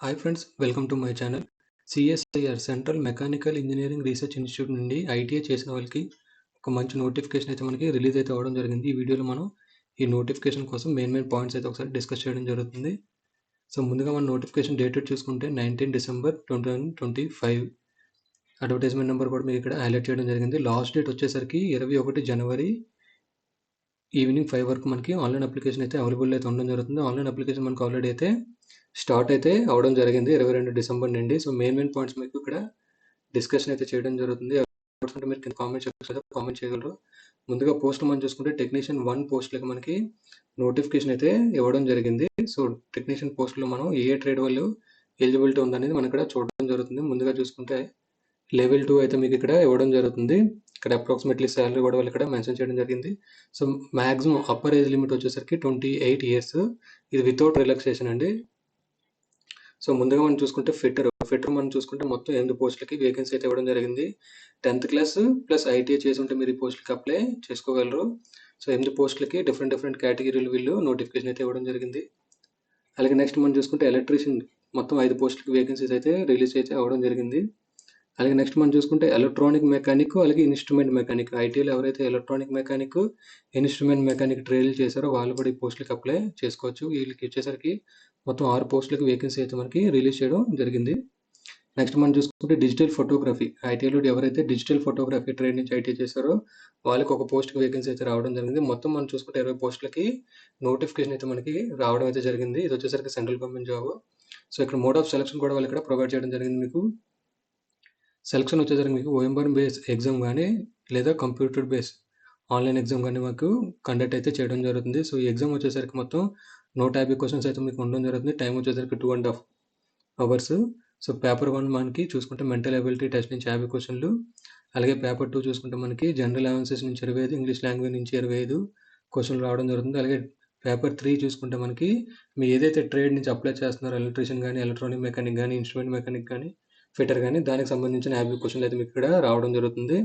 Hi friends, welcome to my channel. CSIR central mechanical engineering research institute నుండి ITI చేసిన వాళ్ళకి ఒక మంచి నోటిఫికేషన్ అయితే మనకి రిలీజ్ అయితే అవ్వడం జరిగింది. ఈ వీడియోలో మనం ఈ నోటిఫికేషన్ కోసం మెయిన్ పాయింట్స్ అయితే ఒకసారి డిస్కస్ చేయడం జరుగుతుంది. సో ముందుగా మన నోటిఫికేషన్ డేటెడ్ చూసుకుంటే 19 డిసెంబర్ 2025. అడ్వర్టైజ్మెంట్ నెంబర్ కూడా మీకు ఇక్కడ హైలైట్ చేయడం జరిగింది. లాస్ట్ డేట్ వచ్చేసరికి 21 జనవరి ఈవినింగ్ 5 వరకు మనకి ఆన్లైన్ అప్లికేషన్ అయితే అవైలబుల్ అయితే ఉండడం జరుగుతుంది. ఆన్లైన్ అప్లికేషన్ మనకు ఆల్రెడీ అయితే స్టార్ట్ అయితే అవడం జరిగింది 22 డిసెంబర్ నుండి. సో మెయిన్ పాయింట్స్ మీకు ఇక్కడ డిస్కషన్ అయితే చేయడం జరుగుతుంది. మీరు కింద కామెంట్ సెక్షన్లో కామెంట్ చేయగలరు. ముందుగా పోస్ట్ మనం చూసుకుంటే టెక్నీషియన్ 1 పోస్టులకి మనకి నోటిఫికేషన్ అయితే ఇవ్వడం జరిగింది. సో టెక్నీషియన్ పోస్టులో మనం ఏ ట్రేడ్ వాళ్ళు ఎలిజిబిలిటీ ఉందనేది మనం ఇక్కడ చూడడం జరుగుతుంది. ముందుగా చూసుకుంటే లెవెల్ 2 అయితే మీకు ఇక్కడ ఇవ్వడం జరుగుతుంది. ఇక్కడ అప్రాక్సిమేట్లీ శాలరీ కూడా వాళ్ళు ఇక్కడ మెన్షన్ చేయడం జరిగింది. So maximum upper age limit వచ్చేసరికి 28 ఇయర్స్. ఇది వితౌట్ రిలాక్సేషన్ అండి. సో ముందుగా మనం చూసుకుంటే ఫిట్టర్ మనం చూసుకుంటే మొత్తం 8 పోస్టులకి వేకెన్సీ అయితే ఇవ్వడం జరిగింది. 10th క్లాస్ ప్లస్ ఐటీఐ చేసి ఉంటే మీరు ఈ పోస్టులకి అప్లై చేసుకోగలరు. సో 8 పోస్టులకి డిఫరెంట్ కేటగిరీలు వీళ్ళు నోటిఫికేషన్ అయితే ఇవ్వడం జరిగింది. అలాగే నెక్స్ట్ మనం చూసుకుంటే ఎలక్ట్రీషియన్ మొత్తం 5 పోస్టులకి వేకెన్సీస్ అయితే రిలీజ్ అయితే అవ్వడం జరిగింది. అలాగే నెక్స్ట్ మనం చూసుకుంటే ఎలక్ట్రానిక్ మెకానిక్ అలాగే ఇన్స్ట్రుమెంట్ మెకానిక్ ఐటీలో ఎవరైతే ఎలక్ట్రానిక్ మెకానిక్ ఇన్స్ట్రుమెంట్ మెకానిక్ ట్రైల్ చేశారో వాళ్ళు కూడా ఈ పోస్టులకి అప్లై చేసుకోవచ్చు. వీళ్ళకి వచ్చేసరికి మొత్తం 6 పోస్టులకి వేకెన్సీ అయితే మనకి రిలీజ్ చేయడం జరిగింది. నెక్స్ట్ మనం చూసుకుంటే డిజిటల్ ఫోటోగ్రఫీ ఐటీలో ఎవరైతే డిజిటల్ ఫోటోగ్రఫీ ట్రైన్ నుంచి ఐటీ చేశారో వాళ్ళకి ఒక పోస్ట్కి వేకెన్సీ అయితే రావడం జరిగింది. మొత్తం మనం చూసుకుంటే 20 పోస్టులకి నోటిఫికేషన్ అయితే మనకి రావడం అయితే జరిగింది. ఇది వచ్చేసరికి సెంట్రల్ గవర్నమెంట్ జాబ్. సో ఇక్కడ మోడ్ ఆఫ్ సెలక్షన్ కూడా వాళ్ళు ఇక్కడ ప్రొవైడ్ చేయడం జరిగింది. మీకు సెలక్షన్ వచ్చేసరికి మీకు ఓఎంఆర్ బేస్ ఎగ్జామ్ కానీ లేదా కంప్యూటర్ బేస్ ఆన్లైన్ ఎగ్జామ్ కానీ మాకు కండక్ట్ అయితే చేయడం జరుగుతుంది. సో ఈ ఎగ్జామ్ వచ్చేసరికి మొత్తం 150 క్వశ్చన్స్ అయితే మీకు ఉండడం జరుగుతుంది. టైం వచ్చేసరికి 2.5 అవర్స్. సో పేపర్ 1 మనకి చూసుకుంటే మెంటల్ ఎబిలిటీ టెస్ట్ నుంచి 50 క్వశ్చన్లు, అలాగే పేపర్ 2 చూసుకుంటే మనకి జనరల్ అనాలిసిస్ నుంచి 25, ఇంగ్లీష్ లాంగ్వేజ్ నుంచి 25 క్వశ్చన్లు రావడం జరుగుతుంది. అలాగే పేపర్ 3 చూసుకుంటే మనకి మీ ఏదైతే ట్రేడ్ నుంచి అప్లై చేస్తున్నారో ఎలక్ట్రీషియన్ కానీ ఎలక్ట్రానిక్ మెకానిక్ కానీ ఇన్స్ట్రుమెంట్ మెకానిక్ కానీ ఫిటర్ కానీ దానికి సంబంధించిన 50 క్వశ్చన్లు అయితే మీకు ఇక్కడ రావడం జరుగుతుంది.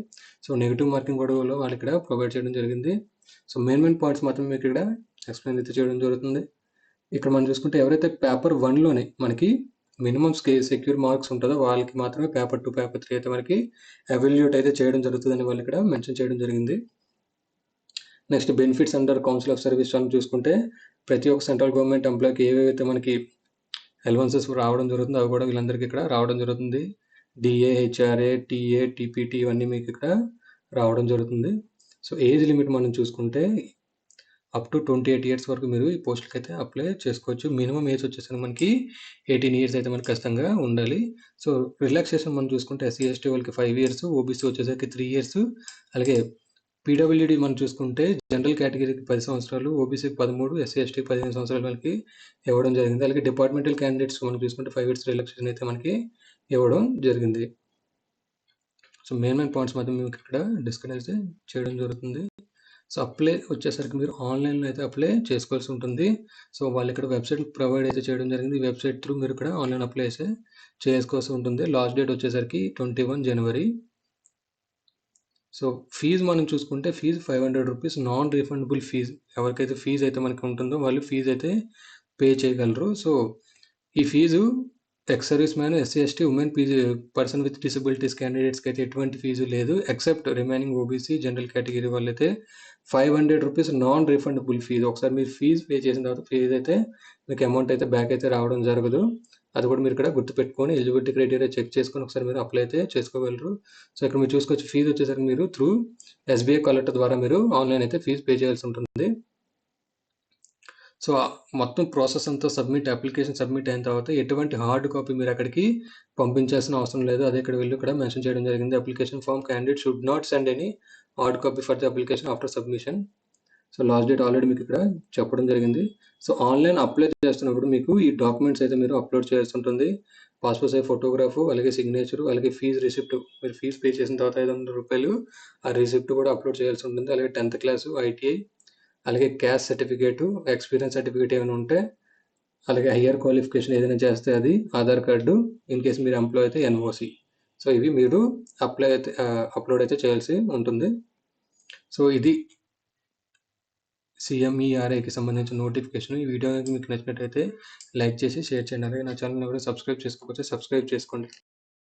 సో నెగిటివ్ మార్కింగ్ కూడా వాళ్ళు ఇక్కడ ప్రొవైడ్ చేయడం జరిగింది. సో మెయిన్ పాయింట్స్ మాత్రం మీకు ఇక్కడ ఎక్స్ప్లెయిన్ అయితే చేయడం జరుగుతుంది. ఇక్కడ మనం చూసుకుంటే ఎవరైతే పేపర్ 1లోనే మనకి మినిమం సెక్యూర్ మార్క్స్ ఉంటుందో వాళ్ళకి మాత్రమే పేపర్ 2 పేపర్ 3 అయితే మనకి ఎవాల్యుయేట్ అయితే చేయడం జరుగుతుందని వాళ్ళు ఇక్కడ మెన్షన్ చేయడం జరిగింది. Next benefits under council of service అని చూసుకుంటే ప్రతి ఒక్క సెంట్రల్ గవర్నమెంట్ ఎంప్లాయ్కి ఏవైతే మనకి అలవెన్సెస్ రావడం జరుగుతుందో అవి కూడా వీళ్ళందరికీ ఇక్కడ రావడం జరుగుతుంది. డిఏ, హెచ్ఆర్ఏ, టీఏ, టీపీటీ ఇవన్నీ మీకు ఇక్కడ రావడం జరుగుతుంది. సో ఏజ్ లిమిట్ మనం చూసుకుంటే అప్ టు 28 ఇయర్స్ వరకు మీరు ఈ పోస్టులకి అయితే అప్లై చేసుకోవచ్చు. మినిమం ఏజ్ వచ్చేసరికి మనకి 18 ఇయర్స్ అయితే మనకి ఖచ్చితంగా ఉండాలి. సో రిలాక్సేషన్ మనం చూసుకుంటే ఎస్సీ ఎస్టీ వాళ్ళకి 5 ఇయర్స్, ఓబీసీ వచ్చేసరికి 3 ఇయర్స్, అలాగే పీడబ్ల్యూడీ మనం చూసుకుంటే జనరల్ కేటగిరీకి 10 సంవత్సరాలు, ఓబీసీకి 13, ఎస్సీ ఎస్టీకి 15 సంవత్సరాల వాళ్ళకి ఇవ్వడం జరిగింది. అలాగే డిపార్ట్మెంటల్ క్యాండిడేట్స్ మనం చూసుకుంటే 5 ఇయర్స్ రిలాక్సేషన్ అయితే మనకి ఇవ్వడం జరిగింది. సో మెయిన్ పాయింట్స్ మాత్రం మీకు ఇక్కడ డిస్కస్ చేయడం జరుగుతుంది. సో అప్లై వచ్చేసరికి మీరు ఆన్లైన్లో అయితే అప్లై చేసుకోవాల్సి ఉంటుంది. సో వాళ్ళు ఇక్కడ వెబ్సైట్ ప్రొవైడ్ అయితే చేయడం జరిగింది. ఈ వెబ్సైట్ త్రూ మీరు ఇక్కడ ఆన్లైన్ అప్లై అయితే చేసుకోవాల్సి ఉంటుంది. లాస్ట్ డేట్ వచ్చేసరికి 21 జనవరి. సో ఫీజు మనం చూసుకుంటే fee 500 rupees non refundable fee. ఎవరికైతే ఫీజు అయితే మనకి ఉంటుందో వాళ్ళు ఫీజు అయితే పే చేయగలరు. సో ఈ fee ex service man, SC ST, women person with disabilities క్యాండిడేట్స్కి అయితే ఎటువంటి ఫీజు లేదు. Except remaining OBC general category వాళ్ళైతే 500 రూపీస్ నాన్ రీఫండబుల్ ఫీజు. ఒకసారి మీరు ఫీజు పే చేసిన తర్వాత ఫీజు అయితే మీకు అమౌంట్ అయితే బ్యాక్ అయితే రావడం జరగదు. అది కూడా మీరు ఇక్కడ గుర్తుపెట్టుకొని ఎలిజిబిలిటీ క్రైటీరియా చెక్ చేసుకొని ఒకసారి మీరు అప్లై అయితే చేసుకోగలరు. సో ఇక్కడ మీరు చూసుకోవచ్చు ఫీజు వచ్చేసరికి మీరు త్రూ ఎస్బీఐ కలెక్టర్ ద్వారా మీరు ఆన్లైన్ అయితే ఫీజు పే చేయాల్సి ఉంటుంది. సో మొత్తం ప్రాసెస్ అంతా అప్లికేషన్ సబ్మిట్ అయిన తర్వాత ఎటువంటి హార్డ్ కాపీ మీరు అక్కడికి పంపించాల్సిన అవసరం లేదు. అదే ఇక్కడ వీళ్ళు ఇక్కడ మెన్షన్ చేయడం జరిగింది. Application form candidate should not send any hard copy for the application after submission. So last date already మీకు ఇక్కడ చెప్పడం జరిగింది. సో ఆన్లైన్ అప్లై చేస్తున్నప్పుడు మీకు ఈ డాక్యుమెంట్స్ అయితే మీరు అప్లోడ్ చేయాల్సి ఉంటుంది. పాస్పోర్ట్ సైజ్ ఫోటోగ్రాఫ్, అలాగే సిగ్నేచర్, అలాగే ఫీజు రిసిప్ట్. మీరు ఫీజు పే చేసిన తర్వాత 500 రూపాయలు ఆ రిసిప్ట్ కూడా అప్లోడ్ చేయాల్సి ఉంటుంది. అలాగే 10th క్లాసు, ఐటీఐ, అలాగే క్యాస్ట్ సర్టిఫికేట్, ఎక్స్పీరియన్స్ సర్టిఫికేట్ ఏమైనా ఉంటే, అలాగే హయ్యర్ క్వాలిఫికేషన్ ఏదైనా చేస్తే అది, ఆధార్ కార్డు, ఇన్ కేసు మీరు ఎంప్లాయ్ అయితే ఎన్ఓసి. సో ఇవి మీరు అప్లోడ్ అయితే చేయాల్సి ఉంటుంది. సో ఇది సీఎంఈఆర్ఐకి సంబంధించిన నోటిఫికేషన్. ఈ వీడియో గనుక మీకు నచ్చినట్టయితే లైక్ చేసి, షేర్ చేయండి. అలాగే నా ఛానెల్‌ని ఎవరైనా సబ్స్క్రైబ్ చేసుకోకపోతే సబ్స్క్రైబ్ చేసుకోండి.